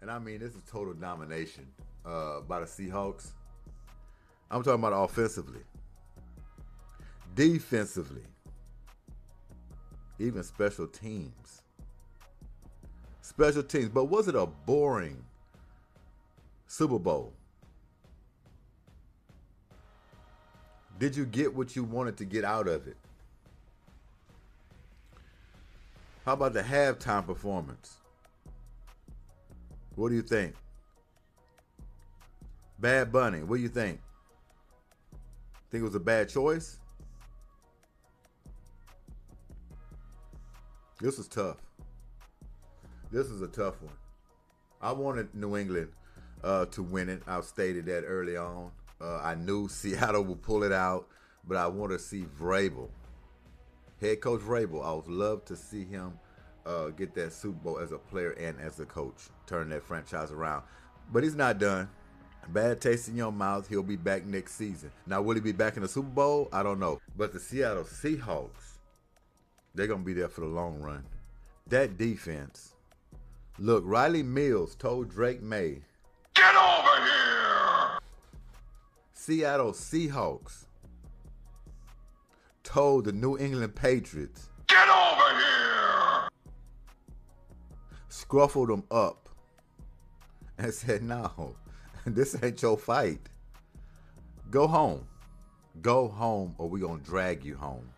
And I mean, this is total domination by the Seahawks. I'm talking about offensively, defensively, even special teams. Special teams. But was it a boring Super Bowl? Did you get what you wanted to get out of it? How about the halftime performance? What do you think? Bad Bunny, what do you think? Think it was a bad choice? This was tough. This is a tough one. I wanted New England to win it. I've stated that early on. I knew Seattle would pull it out, but I want to see Vrabel. Head coach Vrabel, I would love to see him get that Super Bowl as a player and as a coach, turn that franchise around. But he's not done. Bad taste in your mouth. He'll be back next season. Now, will he be back in the Super Bowl? I don't know. But the Seattle Seahawks, they're going to be there for the long run. That defense. Look, Riley Mills told Drake May, "Get over here!" Seattle Seahawks told the New England Patriots, "Get over here!" Scruffled them up and said, "No, this ain't your fight. Go home. Go home or we're going to drag you home."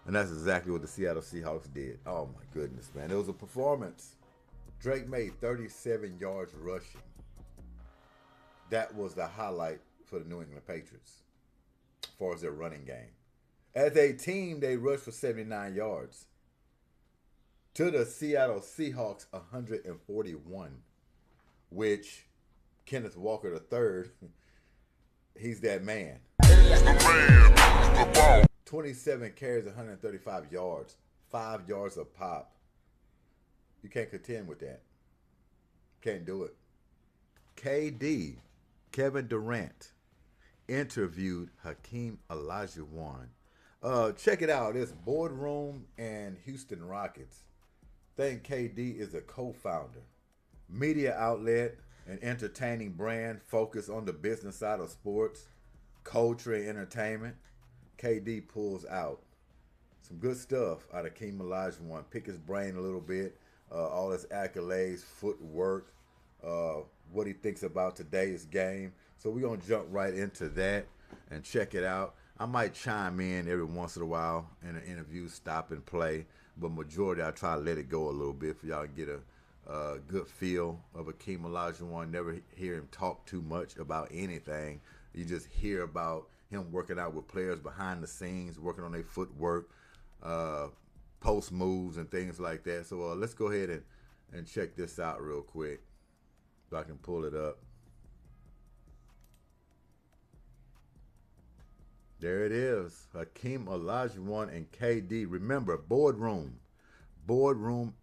And that's exactly what the Seattle Seahawks did. Oh, my goodness, man. It was a performance. Drake made 37 yards rushing. That was the highlight for the New England Patriots as far as their running game. As a team, they rushed for 79 yards. To the Seattle Seahawks, 141, which Kenneth Walker III, he's that man. 27 carries, 135 yards, 5 yards a pop. You can't contend with that. Can't do it. KD, Kevin Durant, interviewed Hakeem Olajuwon. Check it out. It's Boardroom and Houston Rockets. Think KD is a co-founder. Media outlet, an entertaining brand focused on the business side of sports, culture, and entertainment. KD pulls out some good stuff out of Hakeem Olajuwon. Pick his brain a little bit. All his accolades, footwork, what he thinks about today's game. So we're going to jump right into that and check it out. I might chime in every once in a while in an interview, stop and play. But majority, I try to let it go a little bit for y'all to get a good feel of Hakeem Olajuwon. Never hear him talk too much about anything. You just hear about him working out with players behind the scenes, working on their footwork, post moves and things like that. So let's go ahead and check this out real quick so I can pull it up. There it is. Hakeem Olajuwon and KD. Remember, Boardroom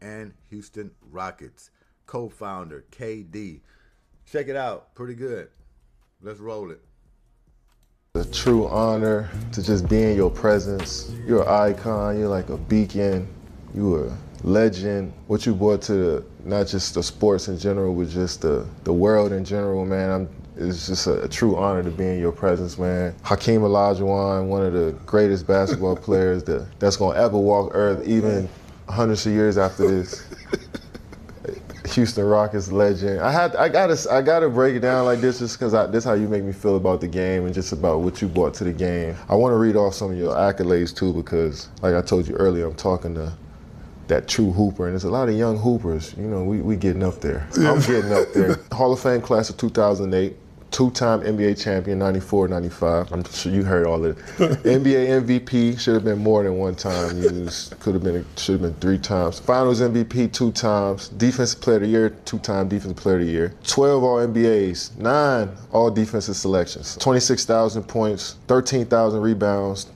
and Houston Rockets. Co-founder, KD. Check it out. Pretty good. Let's roll it. A true honor to just be in your presence. You're an icon. You're like a beacon. You're a legend. What you brought to not just the sports in general, but just the world in general, man. It's just a true honor to be in your presence, man. Hakeem Olajuwon, one of the greatest basketball players that's gonna ever walk Earth, even hundreds of years after this. Houston Rockets legend. I gotta break it down like this just because this is how you make me feel about the game and just about what you brought to the game. I want to read off some of your accolades too because, like I told you earlier, I'm talking to that true hooper, and there's a lot of young hoopers. You know, we getting up there. I'm getting up there. Hall of Fame class of 2008. Two-time NBA champion, 94, 95. I'm sure you heard all of it. NBA MVP, should have been more than one time. Should have been 3 times. Finals MVP 2 times. Defensive Player of the Year, 2-time Defensive Player of the Year. 12 All-NBAs, 9 All-Defensive selections. 26,000 points, 13,000 rebounds,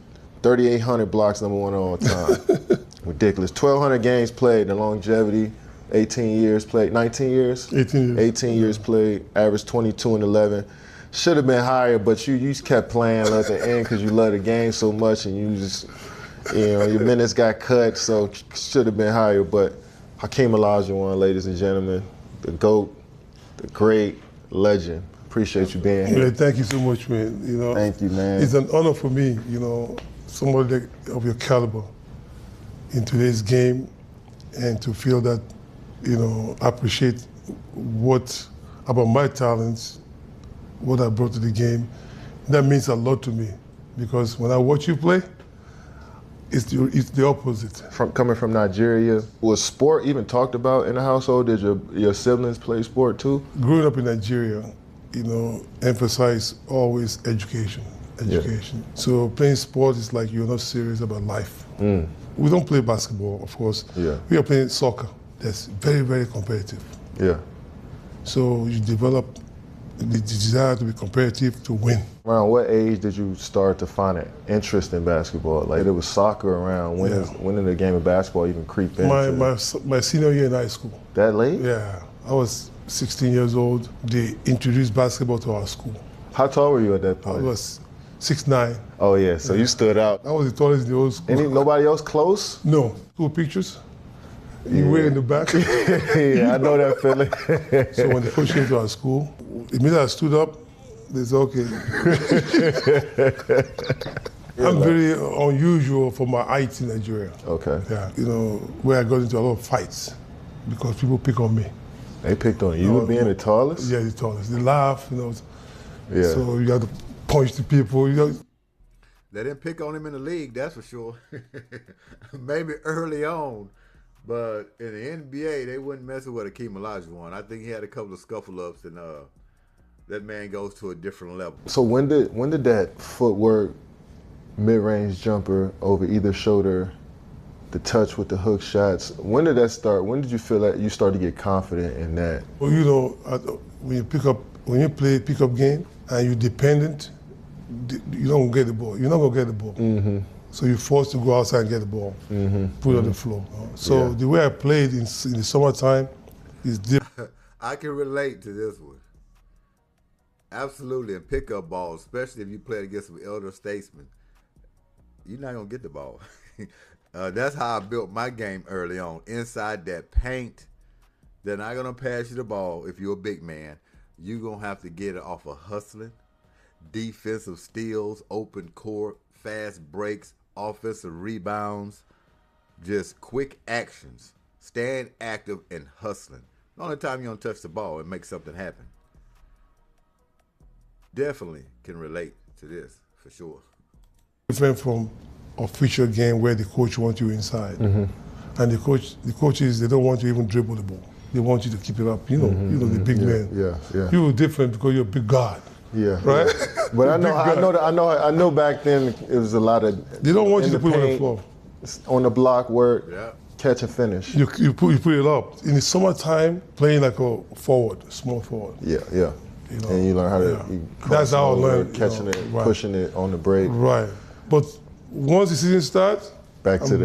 3,800 blocks, #1 all time. Ridiculous. 1,200 games played, the longevity. 18 years played, 19 years? 18 years. 18 years played, average 22 and 11. Should have been higher, but you just kept playing at the end because you love the game so much and you just, your minutes got cut, so should have been higher. But Hakeem Olajuwon, ladies and gentlemen, the GOAT, the great legend. Appreciate you being here. Yeah, thank you so much, man. You know, Thank you, man. It's an honor for me, you know, somebody of your caliber in today's game, and to feel that, you know, appreciate what about my talents, what I brought to the game. That means a lot to me, because when I watch you play, it's the opposite. Coming from Nigeria, was sport even talked about in the household? Did your siblings play sport too? Growing up in Nigeria, you know, emphasize always education. Yeah. So playing sport is like you're not serious about life. We don't play basketball, of course. Yeah. We are playing soccer. That's very, very competitive. Yeah. So you develop the desire to be competitive, to win. Around what age did you start to find an interest in basketball? Like, it was soccer around. When did the game of basketball even creep in? My senior year in high school. That late? Yeah. I was 16 years old. They introduced basketball to our school. How tall were you at that point? I was 6'9". Oh yeah, so you stood out. I was the tallest in the old school. Nobody else close? No. School pictures. You were in the back. Yeah, I know that feeling. So when the coach came to our school, the minute I stood up, they said, okay. I'm very unusual for my height in Nigeria. Okay. Yeah, you know, where I got into a lot of fights because people pick on me. They picked on you being the tallest? Yeah, the tallest. They laugh, you know. Yeah. So you got to punch the people. You know. They didn't pick on him in the league, that's for sure. Maybe early on. But in the NBA, they wouldn't mess with Hakeem Olajuwon. I think he had a couple of scuffle-ups, and that man goes to a different level. So when did that footwork, mid-range jumper over either shoulder, the touch with the hook shots, when did that start? When did you feel that you started to get confident in that? Well, you know, when you play a pickup game and you're dependent, you don't get the ball. You're not gonna get the ball. Mm-hmm. So you're forced to go outside and get the ball, put it on the floor. So the way I played in the summertime is different. I can relate to this one. Absolutely, in pickup ball, especially if you play against some elder statesmen, you're not gonna get the ball. That's how I built my game early on. Inside that paint, they're not gonna pass you the ball if you're a big man. You're gonna have to get it off of hustling, defensive steals, open court, fast breaks, offensive rebounds, just quick actions. Stand active and hustling. The only time you don't touch the ball and make something happen. Definitely can relate to this, for sure. Different from official game where the coach wants you inside. And the coaches, they don't want you to even dribble the ball. They want you to keep it up. You know, the big man. Yeah. You were different because you're a big guard. Yeah. Right? Yeah. But I know back then it was a lot of. They don't want you to put it on the floor. On the block work, catch and finish. You put it up. In the summertime, playing like a forward, small forward. Yeah. You know, and you learn how to. That's how I learned. Catching it, pushing it on the break. Right. But once the season starts, back in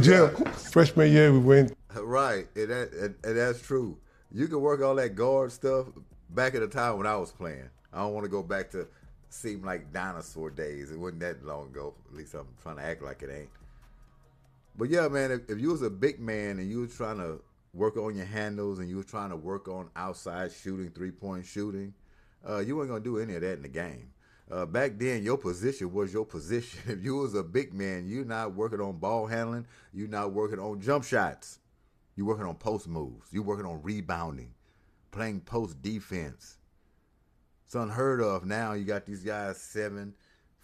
jail. Freshman year, we went. Right, and that's true. You can work all that guard stuff back at the time when I was playing. I don't want to go back to seem like dinosaur days. It wasn't that long ago. At least I'm trying to act like it ain't. But yeah, man, if you was a big man and you was trying to work on your handles and you was trying to work on outside shooting, three-point shooting, you weren't going to do any of that in the game. Back then, your position was your position. If you was a big man, you're not working on ball handling. You're not working on jump shots. You're working on post moves. You're working on rebounding, playing post defense. It's unheard of now. You got these guys 7'5",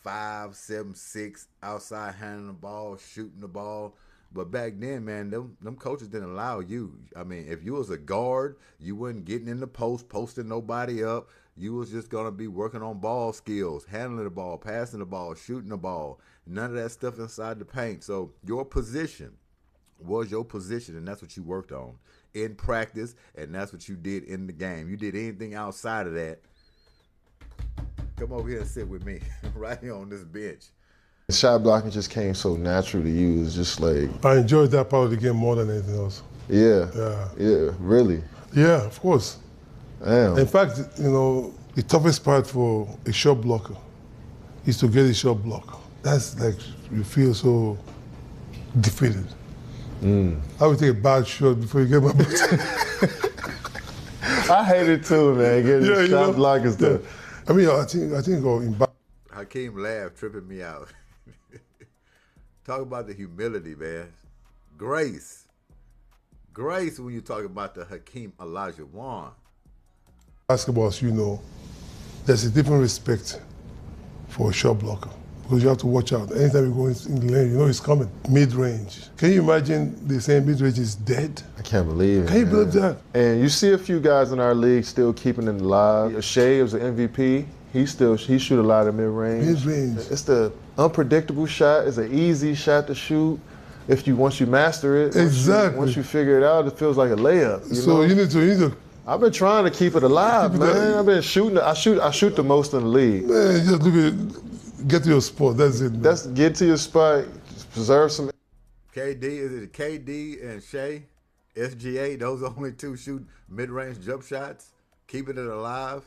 7'6", outside handling the ball, shooting the ball. But back then, man, them coaches didn't allow you. I mean, if you was a guard, you wasn't getting in the post, posting nobody up. You was just going to be working on ball skills, handling the ball, passing the ball, shooting the ball. None of that stuff inside the paint. So your position was your position, and that's what you worked on in practice, and that's what you did in the game. You did anything outside of that, come over here and sit with me right here on this bench. Shot blocking just came so natural to you. It's just like... I enjoyed that part of the game more than anything else. Yeah, really? Yeah, of course. Damn. In fact, you know, the toughest part for a shot blocker is to get a shot block. That's like, you feel so defeated. I would take a bad shot before you get my butt. I hate it too, man. Getting shot block and stuff. I mean, I think in back. Hakeem laughed, tripping me out. Talk about the humility, man. Grace when you talk about the Hakeem Olajuwon. Basketball, as you know, there's a different respect for a shot blocker because you have to watch out. Anytime you go in the lane, you know it's coming. Mid-range. Can you imagine they saying mid-range is dead? I can't believe it. Can you believe that? And you see a few guys in our league still keeping it alive. Shea was an MVP. He shoot a lot of mid-range. Mid-range. It's the unpredictable shot. It's an easy shot to shoot. Once you master it, exactly. Once you figure it out, it feels like a layup. You need to. I've been trying to keep it alive, man. I've been shooting. I shoot the most in the league. Man, just look at get to your spot. That's it. Man. Get to your spot. Preserve some. KD, is it KD and Shea? SGA, those are only two shoot mid-range jump shots, keeping it alive.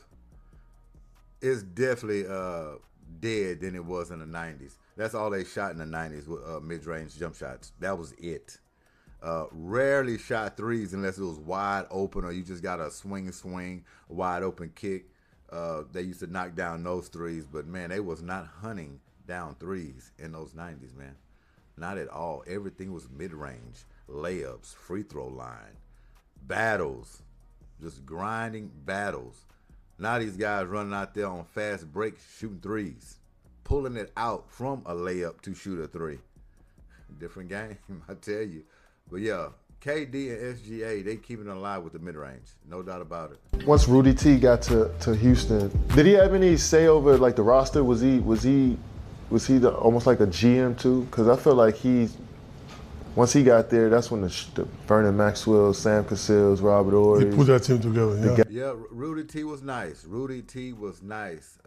It's definitely dead than it was in the 90s. That's all they shot in the 90s with mid-range jump shots. That was it. Rarely shot threes unless it was wide open or you just got a swing, wide open kick. They used to knock down those threes, but man, they was not hunting down threes in those 90s, man. Not at all. Everything was mid-range, layups, free throw line, battles, just grinding battles. Now these guys running out there on fast breaks, shooting threes, pulling it out from a layup to shoot a three. Different game, I tell you. But yeah, KD and SGA, they keeping it alive with the mid-range. No doubt about it. Once Rudy T got to Houston, did he have any say over like the roster? Was he almost like a GM too? Because I feel like once he got there, that's when the Vernon Maxwell, Sam Cassell's, Robert Horry. He put that team together, yeah. Yeah, Rudy T was nice. Rudy T was nice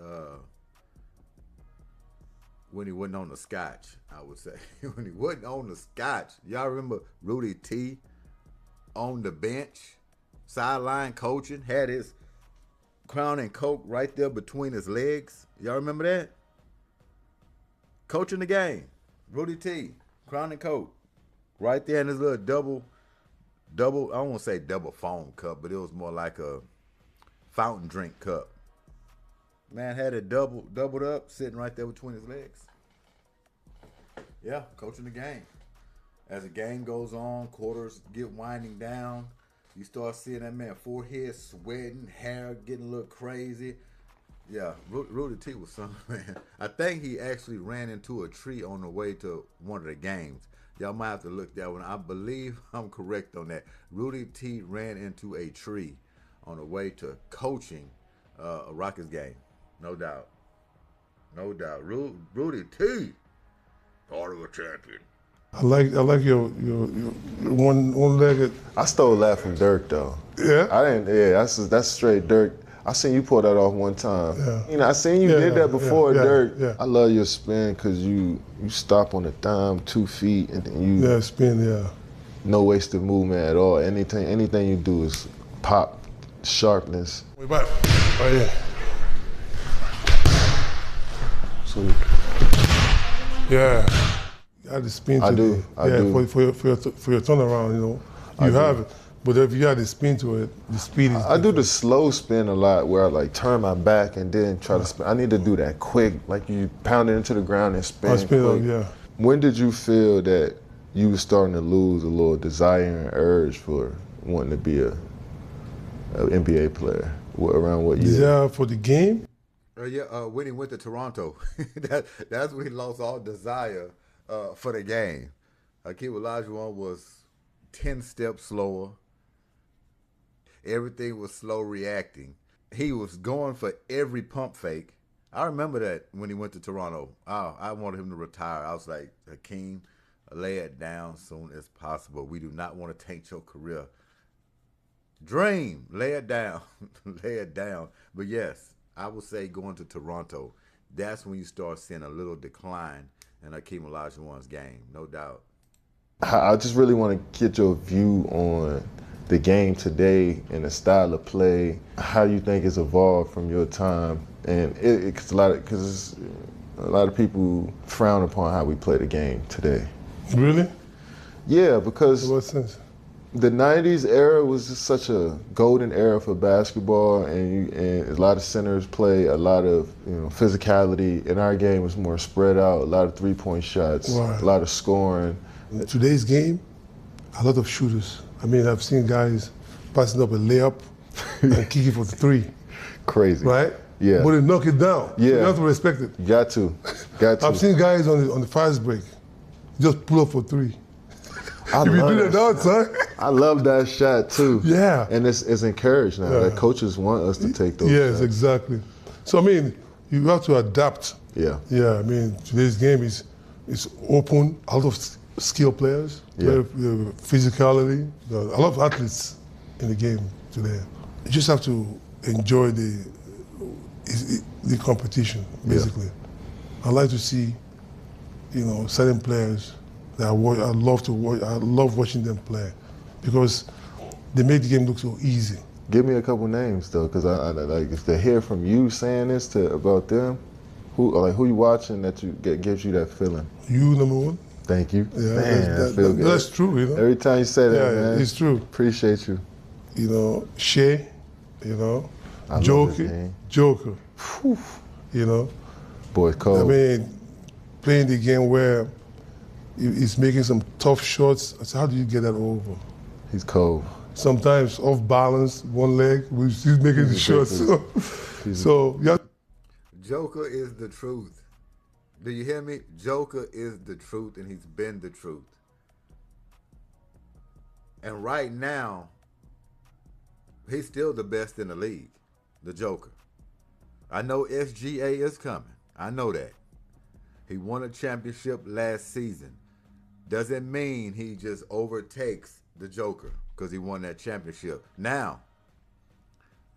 when he wasn't on the scotch, I would say. When he wasn't on the scotch. Y'all remember Rudy T on the bench, sideline coaching, had his Crown and Coke right there between his legs. Y'all remember that? Coaching the game. Rudy T, Crown and Coke. Right there in his little double, I don't want to say double foam cup, but it was more like a fountain drink cup. Man had it doubled up, sitting right there between his legs. Yeah, coaching the game. As the game goes on, quarters get winding down. You start seeing that man forehead sweating, hair getting a little crazy. Yeah, Rudy T was something, man. I think he actually ran into a tree on the way to one of the games. Y'all might have to look that one. I believe I'm correct on that. Rudy T ran into a tree on the way to coaching a Rockets game. No doubt. No doubt. Rudy T, part of a champion. I like your one-legged. I stole that from Dirk though. Yeah? I didn't. Yeah, that's straight Dirk. I seen you pull that off one time. Yeah. You know, I seen you did that before, Dirk. Yeah. I love your spin because you stop on the dime 2 feet and then you spin, no wasted movement at all. Anything you do is pop, sharpness. Way back. Right here. Sweet. Yeah. You have the spin to I do. For your turnaround, you know. You have it. But if you add the spin to it, the speed is I do the slow spin a lot where I like turn my back and then try to spin. I need to do that quick, like you pound it into the ground and spin. Yeah. When did you feel that you were starting to lose a little desire and urge for wanting to be an NBA player? Around what year? Desire for the game? When he went to Toronto. That's when he lost all desire for the game. Hakeem Olajuwon was 10 steps slower. Everything was slow reacting. He was going for every pump fake. I remember that when he went to Toronto. I wanted him to retire. I was like, Hakeem, lay it down as soon as possible. We do not want to tank your career. Dream, lay it down. Lay it down. But yes, I would say going to Toronto, that's when you start seeing a little decline in Hakeem Olajuwon's game, no doubt. I just really want to get your view on the game today and the style of play, how you think it's evolved from your time, and because a lot of people frown upon how we play the game today. Really? Yeah, because in what sense? The '90s era was just such a golden era for basketball, and a lot of centers play a lot of physicality. And our game was more spread out, a lot of 3-point shots, Right. a lot of scoring. In today's game, a lot of shooters. I mean, I've seen guys passing up a layup and kicking for the 3, Crazy, right? Yeah. But they knock it down. Yeah. So you have to respect it. Got to. I've seen guys on the fast break just pull up for 3. I If you love do that now, son. I love that shot too. Yeah. And it's encouraged now. Yeah. Like coaches want us to take those Yes, shots. exactly. So I mean, you have to adapt. Yeah. Yeah, I mean, today's game is open. A lot of skill players, Yeah. physicality. A lot of athletes in the game today. You just have to enjoy the competition, basically. I like to see, certain players that I love to watch. I love watching them play because they make the game look so easy. Give me a couple names though, because I like if they hear from you saying this about them, who you watching that gives you that feeling. You number one. Thank you. Yeah, Man, I feel good. that's true. Every time you say that, Yeah, man, it's true. Appreciate you. Shea, I love his Joker, game. Joker. Boy, cold. I mean, playing the game where he's making some tough shots. I said, how do you get that over? He's cold. Sometimes off balance, one leg, he's making the shots. So yeah. Joker is the truth. Do you hear me? Joker is the truth, and he's been the truth. And right now, he's still the best in the league, the Joker. I know SGA is coming. I know that. He won a championship last season. Doesn't mean he just overtakes the Joker because he won that championship. Now,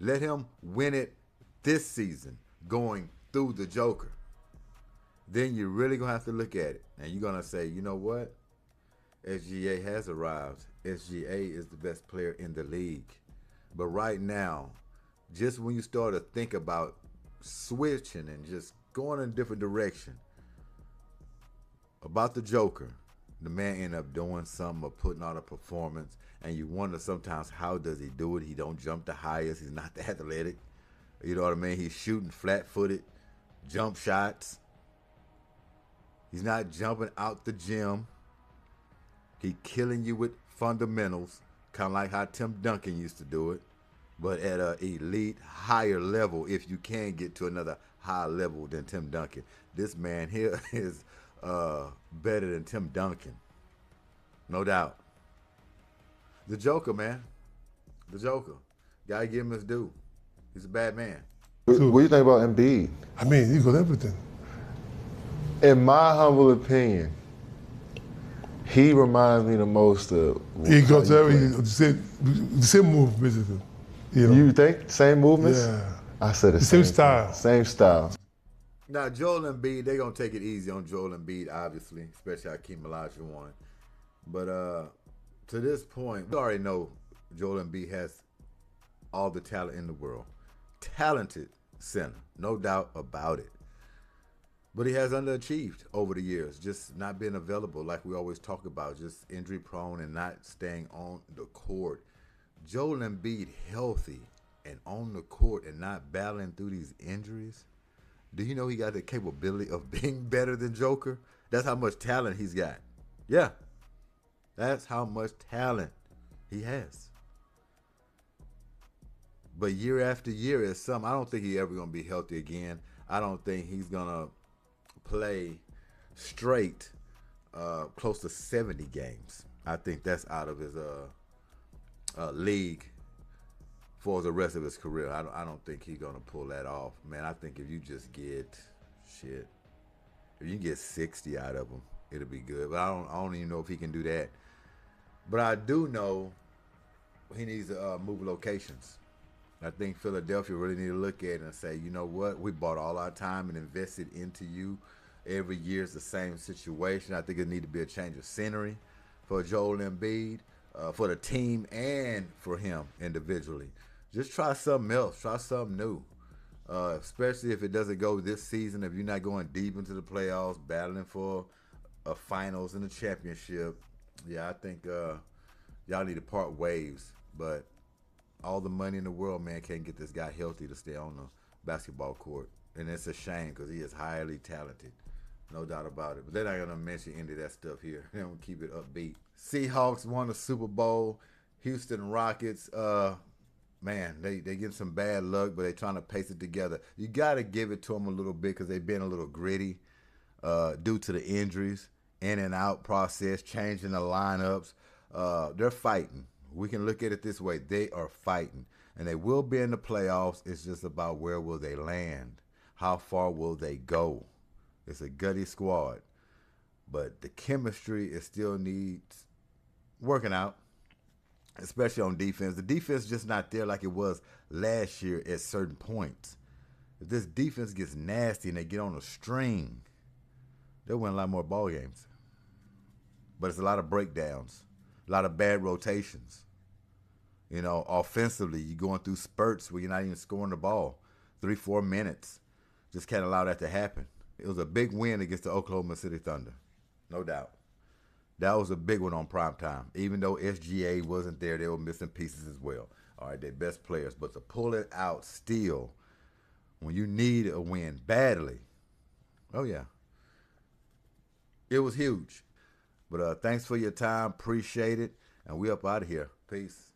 let him win it this season going through the Joker. Then you're really going to have to look at it. And you're going to say, you know what? SGA has arrived. SGA is the best player in the league. But right now, just when you start to think about switching and just going in a different direction, about the Joker, the man ended up doing something or putting on a performance, and you wonder sometimes how does he do it? He don't jump the highest. He's not that athletic. You know what I mean? He's shooting flat-footed jump shots. He's not jumping out the gym. He killing you with fundamentals, kind of like how Tim Duncan used to do it, but at an elite, higher level if you can get to another higher level than Tim Duncan. This man here is better than Tim Duncan. No doubt. The Joker, man. The Joker. Gotta give him his due. He's a bad man. What do you think about Embiid? I mean, he got everything. In my humble opinion, he reminds me the most of. He got how you the same move, basically. play. You think same movements? Yeah. I said the same thing. style. Same style. Now, Joel Embiid, they're going to take it easy on Joel Embiid, obviously, especially Hakeem Olajuwon. But to this point, we already know Joel Embiid has all the talent in the world. Talented center, no doubt about it. But he has underachieved over the years, just not being available like we always talk about, just injury prone and not staying on the court. Joel Embiid healthy and on the court and not battling through these injuries. Do you know he got the capability of being better than Joker? That's how much talent he's got. Yeah. That's how much talent he has. But year after year is something. I don't think he's ever going to be healthy again. I don't think he's going to play straight close to 70 games. I think that's out of his league for the rest of his career. I don't think he's going to pull that off. Man, I think if you just get, if you can get 60 out of him, it'll be good. But I don't even know if he can do that. But I do know he needs to move locations. I think Philadelphia really need to look at it and say, you know what? We bought all our time and invested into you. Every year is the same situation. I think it need to be a change of scenery for Joel Embiid, for the team, and for him individually. Just try something else. Try something new. Especially if it doesn't go this season, if you're not going deep into the playoffs, battling for a finals and a championship. Yeah, I think y'all need to part ways. But all the money in the world, man, can't get this guy healthy to stay on the basketball court. And it's a shame because he is highly talented. No doubt about it. But they're not going to mention any of that stuff here. They're going to keep it upbeat. Seahawks won the Super Bowl. Houston Rockets, man, they get some bad luck, but they're trying to pace it together. You got to give it to them a little bit because they've been a little gritty due to the injuries, in and out process, changing the lineups. They're fighting. We can look at it this way. They are fighting, and they will be in the playoffs. It's just about where will they land. How far will they go? It's a gutty squad, but the chemistry is still needs working out, especially on defense. The defense is just not there like it was last year at certain points. If this defense gets nasty and they get on a string, they'll win a lot more ball games. But it's a lot of breakdowns, a lot of bad rotations. You know, offensively, you're going through spurts where you're not even scoring the ball. 3-4 minutes. Just can't allow that to happen. It was a big win against the Oklahoma City Thunder, no doubt. That was a big one on primetime. Even though SGA wasn't there, they were missing pieces as well. All right, they're best players. But to pull it out still, when you need a win badly, oh, yeah. It was huge. But thanks for your time. Appreciate it. And we up out of here. Peace.